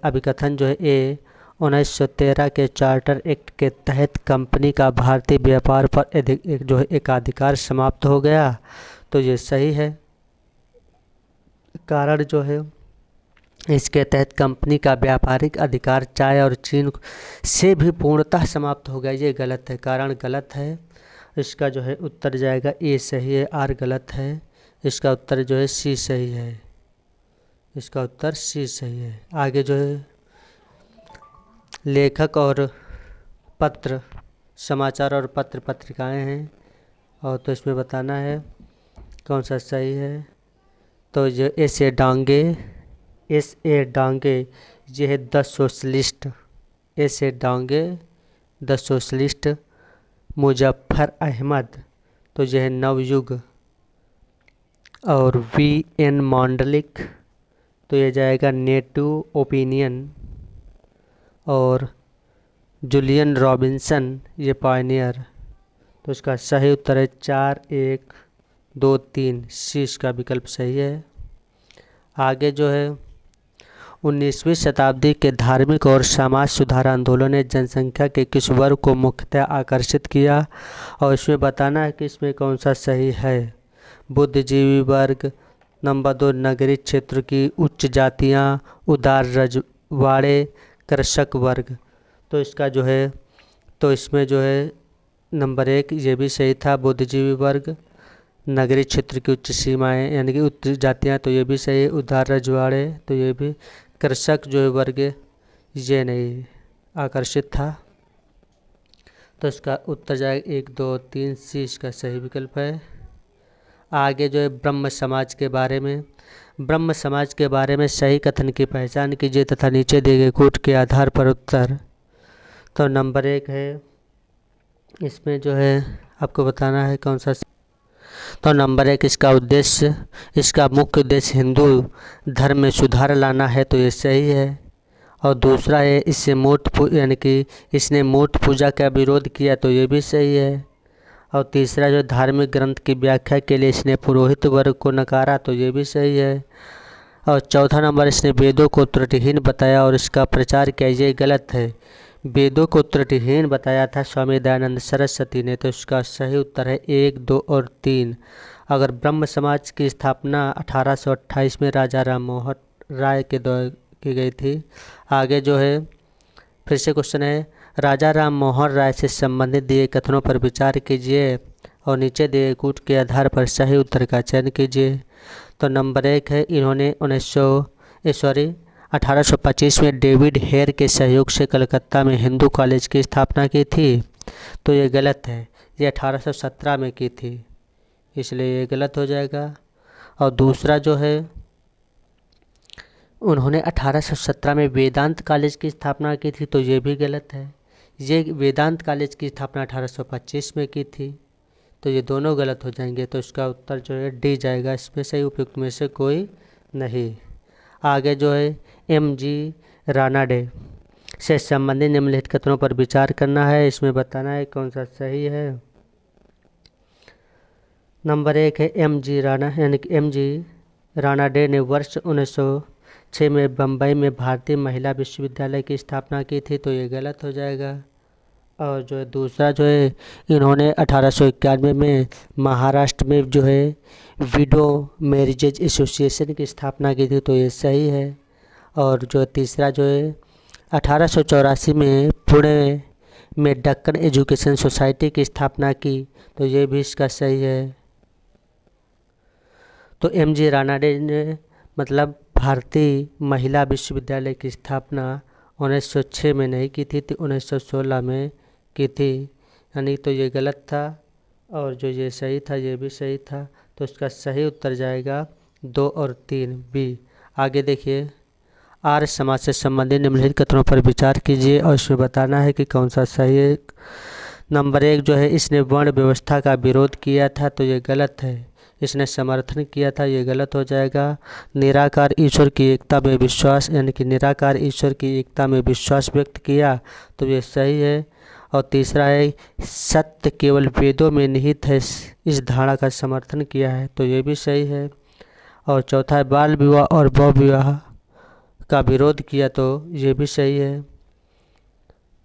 Speaker 1: अभिकथन जो है ए 1913 के चार्टर एक्ट के तहत कंपनी का भारतीय व्यापार पर जो है एकाधिकार समाप्त हो गया, तो ये सही है। कारण जो है इसके तहत कंपनी का व्यापारिक अधिकार चाय और चीन से भी पूर्णतः समाप्त हो गया, ये गलत है, कारण गलत है। इसका जो है उत्तर जाएगा ए सही है, आर गलत है। इसका उत्तर जो है सी सही है। इसका उत्तर सी सही है। आगे जो है लेखक और पत्र, समाचार और पत्र पत्रिकाएं हैं, और तो इसमें बताना है कौन सा सही है। तो जो एस ए डांगे ये है the socialist. S A Dange the socialist. Muzaffar Ahmad तो यह है नवयुग। और वी एन मॉन्डलिक तो ये जाएगा नेटिव ओपिनियन। और जूलियन रॉबिन्सन ये पायनियर। तो इसका सही उत्तर है 4, 1, 2, 3 सी इसका विकल्प सही है। आगे जो है 19वीं शताब्दी के धार्मिक और समाज सुधार आंदोलन ने जनसंख्या के किस वर्ग को मुख्यतः आकर्षित किया, और इसमें बताना है कि इसमें कौन सा सही है। बुद्धिजीवी वर्ग, नंबर 2 नगरीय क्षेत्र की उच्च जातियां, उदार रजवाड़े, कृषक वर्ग। तो इसका जो है तो इसमें जो है नंबर 1 ये भी सही था, बुद्धिजीवी वर्ग, नगरीय क्षेत्र की उच्च सीमाएं यानी कि उच्च जातियां तो ये भी सही है, उदार रजवाड़े तो ये भी, कृषक जो है वर्ग ये नहीं आकर्षित था। तो इसका उत्तर जाएगा 1, 2, 3 सी इसका सही विकल्प है। आगे जो है ब्रह्म समाज के बारे में, ब्रह्म समाज के बारे में सही कथन की पहचान कीजिए तथा नीचे दिए गए कूट के आधार पर उत्तर। तो नंबर 1 है, इसमें जो है आपको बताना है कौन सा। तो नंबर 1 इसका मुख्य उद्देश्य हिंदू धर्म में सुधार लाना है, तो ये सही है। और दूसरा है इससे यानी कि इसने मूर्त पूजा का विरोध किया, तो ये भी सही है। और तीसरा जो धार्मिक ग्रंथ की व्याख्या के लिए इसने पुरोहित वर्ग को नकारा, तो ये भी सही है। और चौथा नंबर इसने वेदों को त्रुटिहीन बताया और इसका प्रचार किया, ये गलत है। वेदों को त्रुटिहीन बताया था स्वामी दयानंद सरस्वती ने, तो इसका सही उत्तर है 1, 2 और 3। अगर ब्रह्म समाज की स्थापना 1828 में राजा राम मोहन राय के द्वारा की गई थी। आगे जो है फिर से क्वेश्चन है, राजा राम मोहन राय से संबंधित दिए कथनों पर विचार कीजिए और नीचे दिए कूट के आधार पर सही उत्तर का चयन कीजिए। तो नंबर 1 है, इन्होंने 1825 में डेविड हेयर के सहयोग से कलकत्ता में हिंदू कॉलेज की स्थापना की थी, तो ये गलत है। ये 1817 में की थी, इसलिए ये गलत हो जाएगा। और दूसरा जो है उन्होंने 1817 में वेदांत कॉलेज की स्थापना की थी, तो ये भी गलत है। ये वेदांत कॉलेज की स्थापना 1825 में की थी, तो ये दोनों गलत हो जाएंगे। तो इसका उत्तर जो है डी जाएगा, इसमें से उपयुक्त में से कोई नहीं। आगे जो है M.G. रानाडे से संबंधित निम्नलिखित कथनों पर विचार करना है, इसमें बताना है कौन सा सही है। नंबर 1 है M.G. रानाडे ने वर्ष 1906 में बम्बई में भारतीय महिला विश्वविद्यालय की स्थापना की थी, तो ये गलत हो जाएगा। और जो है दूसरा जो है इन्होंने 1891 में महाराष्ट्र में जो है विडो मैरिजेज एसोसिएशन की स्थापना की थी, तो ये सही है। और जो तीसरा जो है 1884 में पुणे में दक्कन एजुकेशन सोसाइटी की स्थापना की, तो ये भी इसका सही है। तो M.G. रानाडे ने मतलब भारतीय महिला विश्वविद्यालय की स्थापना 1906 में नहीं की थी, तो 1916 में की थी, यानी तो ये गलत था। और जो ये सही था ये भी सही था, तो इसका सही उत्तर जाएगा 2 और 3 बी। आगे देखिए, आर्य समाज से संबंधित निम्नलिखित कथनों पर विचार कीजिए और इसमें बताना है कि कौन सा सही है। नंबर 1 जो है इसने वर्ण व्यवस्था का विरोध किया था, तो ये गलत है। इसने समर्थन किया था, ये गलत हो जाएगा। निराकार ईश्वर की एकता में विश्वास यानी कि निराकार ईश्वर की एकता में विश्वास व्यक्त किया, तो ये सही है। और तीसरा है सत्य केवल वेदों में निहित है, इस धारणा का समर्थन किया है, तो ये भी सही है। और चौथा है बाल विवाह और बहु विवाह का विरोध किया, तो ये भी सही है।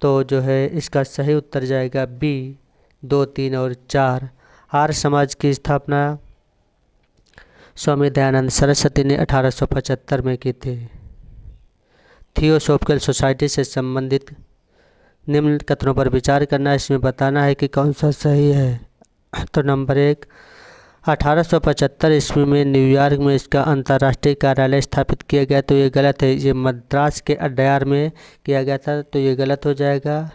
Speaker 1: तो जो है इसका सही उत्तर जाएगा बी 2, 3 और 4। आर्य समाज की स्थापना स्वामी दयानंद सरस्वती ने 1875 में की थी। थियोसॉफिकल सोसाइटी से संबंधित निम्न कथनों पर विचार करना, इसमें बताना है कि कौन सा सही है। तो नंबर 1, 1875 ईस्वी में न्यूयॉर्क में इसका अंतर्राष्ट्रीय कार्यालय स्थापित किया गया, तो ये गलत है। ये मद्रास के अड्यार में किया गया था, तो ये गलत हो जाएगा।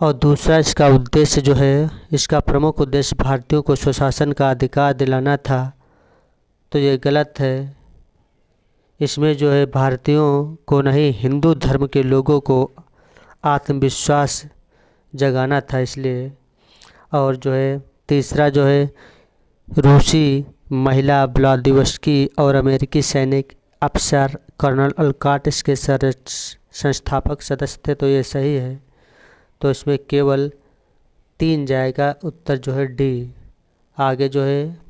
Speaker 1: और दूसरा, इसका उद्देश्य जो है, इसका प्रमुख उद्देश्य भारतीयों को स्वशासन का अधिकार दिलाना था, तो ये गलत है। इसमें जो है भारतीयों को नहीं, हिंदू धर्म के लोगों को आत्मविश्वास जगाना था, इसलिए। और जो है तीसरा जो है, रूसी महिला व्लादिवोस्की और अमेरिकी सैनिक अफसर कर्नल अलकॉट इसके संस्थापक सदस्य थे, तो ये सही है। तो इसमें केवल 3 जाएगा, उत्तर जो है डी। आगे जो है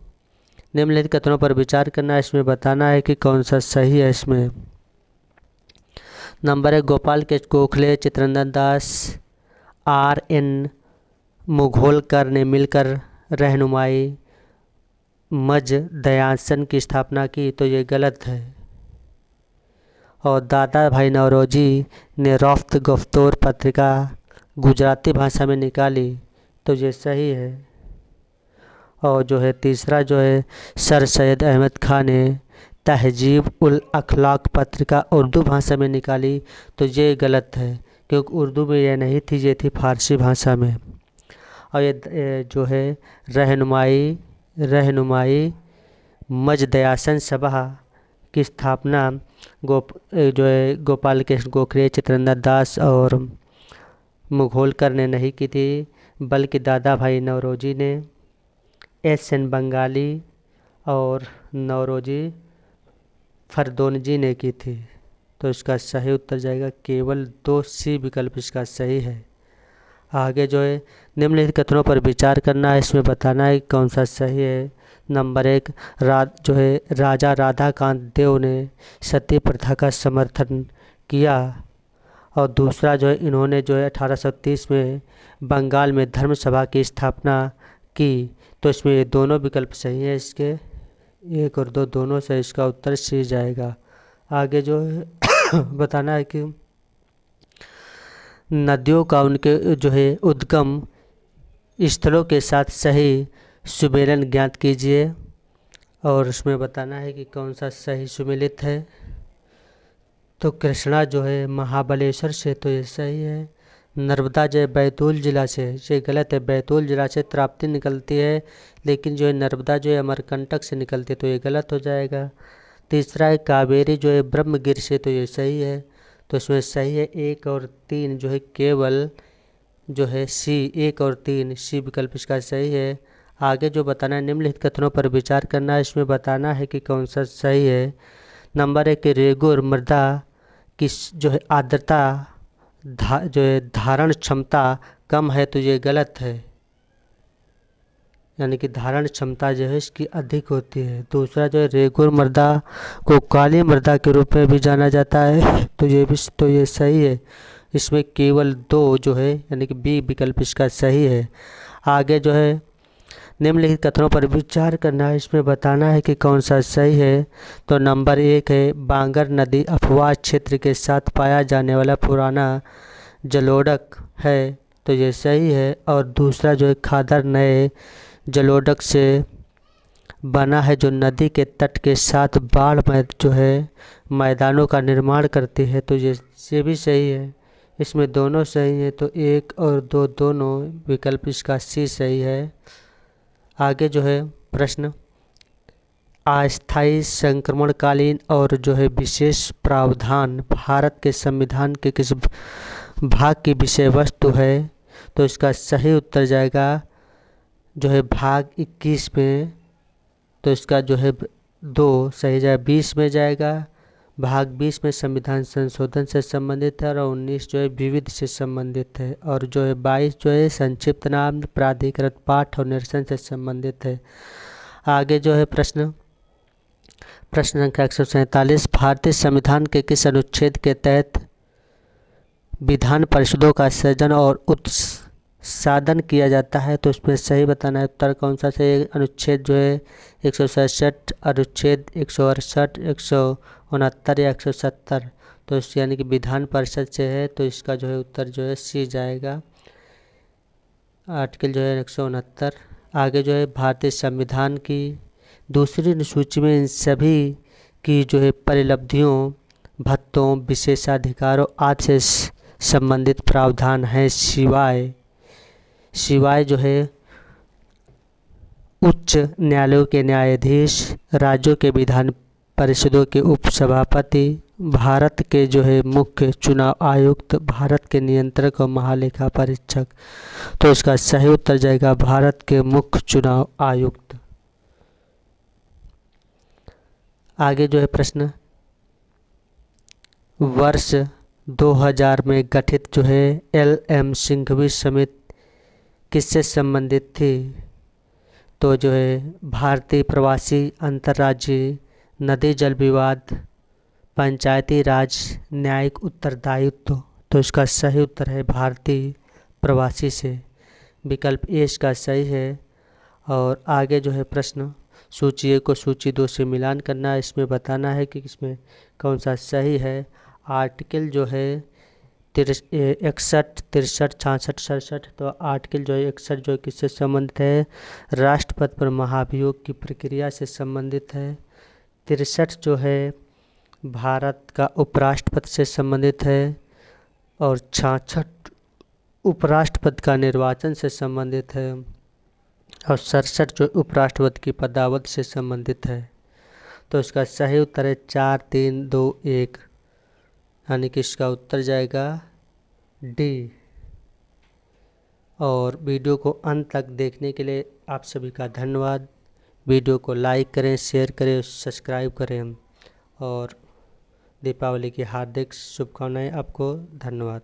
Speaker 1: निम्नलिखित कथनों पर विचार करना है, इसमें बताना है कि कौन सा सही है। इसमें नंबर 1, गोपाल के गोखले, चित्तरंजन दास, R.N. मुघोलकर ने मिलकर रहनुमाई मज दयासन की स्थापना की, तो ये गलत है। और दादा भाई नौरोजी ने रफ्त गफ्तौर पत्रिका गुजराती भाषा में निकाली, तो ये सही है। और जो है तीसरा जो है, सर सैयद अहमद खान ने तहजीब उल अखलाक पत्रिका उर्दू भाषा में निकाली, तो ये गलत है, क्योंकि उर्दू में यह नहीं थी, ये थी फारसी भाषा में। और ये जो है रहनुमाई मज दयासन सभा की स्थापना जो है गोपाल कृष्ण गोखले, चित्तरंजन दास और मुघोलकर ने नहीं की थी, बल्कि दादा भाई नौरोजी ने, S.N. बंगाली और नौरोजी फरदोनजी ने की थी। तो इसका सही उत्तर जाएगा केवल 2C विकल्प इसका सही है। आगे जो है निम्नलिखित कथनों पर विचार करना है, इसमें बताना है कौन सा सही है। नंबर 1, जो है राजा राधाकांत देव ने सती प्रथा का समर्थन किया। और दूसरा जो है, इन्होंने जो है 1830 में बंगाल में धर्म सभा की स्थापना की, तो इसमें ये दोनों विकल्प सही है। इसके 1 और 2 दोनों से इसका उत्तर सी जाएगा। आगे जो है बताना है कि नदियों का उनके जो है उद्गम स्थलों के साथ सही सुमेलन ज्ञात कीजिए, और उसमें बताना है कि कौन सा सही सुमेलित है। तो कृष्णा जो है महाबलेश्वर से, तो ये सही है। नर्मदा जो है बैतूल जिला से, ये गलत है। बैतूल जिला से ताप्ती निकलती है, लेकिन जो है नर्मदा जो है अमरकंटक से निकलती है, तो ये गलत हो जाएगा। तीसरा है कावेरी जो है ब्रह्मगिर से, तो ये सही है। तो इसमें सही है 1 और 3 जो है केवल जो है सी, 1 और 3 सी विकल्प इसका सही है। आगे जो बताना है, निम्नलिखित कथनों पर विचार करना है, इसमें बताना है कि कौन सा सही है। नंबर 1, रेगुर मृदा की जो है आर्द्रता जो है धारण क्षमता कम है, तो ये गलत है, यानी कि धारण क्षमता जो है इसकी अधिक होती है। दूसरा जो है रेगुर मृदा को काली मृदा के रूप में भी जाना जाता है, तो ये सही है। इसमें केवल 2 जो है, यानी कि बी विकल्प इसका सही है। आगे जो है निम्नलिखित कथनों पर विचार करना है, इसमें बताना है कि कौन सा सही है। तो नंबर 1 है बांगर नदी अफवाह क्षेत्र के साथ पाया जाने वाला पुराना जलोढ़क है, तो ये सही है। और दूसरा जो है खादर नए जलोढ़क से बना है, जो नदी के तट के साथ बाढ़ में जो है मैदानों का निर्माण करती है, तो ये भी सही है। इसमें दोनों सही है, तो 1 और 2 दोनों विकल्प इसका सी सही है। आगे जो है प्रश्न, अस्थायी संक्रमणकालीन और जो है विशेष प्रावधान भारत के संविधान के किस भाग की विषय वस्तु है, तो इसका सही उत्तर जाएगा जो है भाग 21 में, तो इसका जो है 2 सही जाएगा। 20 में जाएगा, भाग 20 में संविधान संशोधन से संबंधित है, और 19 जो है विविध से संबंधित है, और जो है 22 जो है संक्षिप्त नाम प्राधिकृत पाठ और निरसन से संबंधित है। आगे जो है प्रश्न संख्या 147, भारतीय संविधान के किस अनुच्छेद के तहत विधान परिषदों का सृजन और उत्साधन किया जाता है, तो इसमें सही बताना है उत्तर कौन सा से। अनुच्छेद जो है 167, अनुच्छेद 168, 169 या 170, तो इस यानी कि विधान परिषद से है, तो इसका जो है उत्तर जो है सी जाएगा। आर्टिकल जो है 169 आगे जो है भारतीय संविधान की दूसरी अनुसूची में इन सभी की जो है परिलब्धियों, भत्तों, विशेषाधिकारों आदि से संबंधित प्रावधान है, सिवाय जो है उच्च न्यायालयों के न्यायाधीश, राज्यों के विधान परिषदों के उपसभापति, भारत के जो है मुख्य चुनाव आयुक्त, भारत के नियंत्रक और महालेखा परीक्षक। तो इसका सही उत्तर जाएगा भारत के मुख्य चुनाव आयुक्त। आगे जो है प्रश्न, वर्ष 2000 में गठित जो है LM सिंघवी समिति किससे संबंधित थी? तो जो है भारतीय प्रवासी अंतर्राज्यीय नदी जल विवाद, पंचायती राज, न्यायिक उत्तरदायित्व। तो इसका सही उत्तर है भारतीय प्रवासी से, विकल्प ए इसका सही है। और आगे जो है प्रश्न, सूची 1 को सूची 2 से मिलान करना है, इसमें बताना है कि इसमें कौन सा सही है। आर्टिकल जो है 61, 63, 66, 67। तो आर्टिकल जो है 61 जो किससे संबंधित है? राष्ट्रपति पर महाभियोग की प्रक्रिया से संबंधित है। 63 जो है भारत का उपराष्ट्रपति से संबंधित है। और 66 उपराष्ट्रपति का निर्वाचन से संबंधित है। और 67 जो उपराष्ट्रपति की पदावधि से संबंधित है। तो इसका सही उत्तर है 4, 3, 2, 1, यानी कि इसका उत्तर जाएगा डी। और वीडियो को अंत तक देखने के लिए आप सभी का धन्यवाद। वीडियो को लाइक करें, शेयर करें, सब्सक्राइब करें। और दीपावली की हार्दिक शुभकामनाएं आपको। धन्यवाद।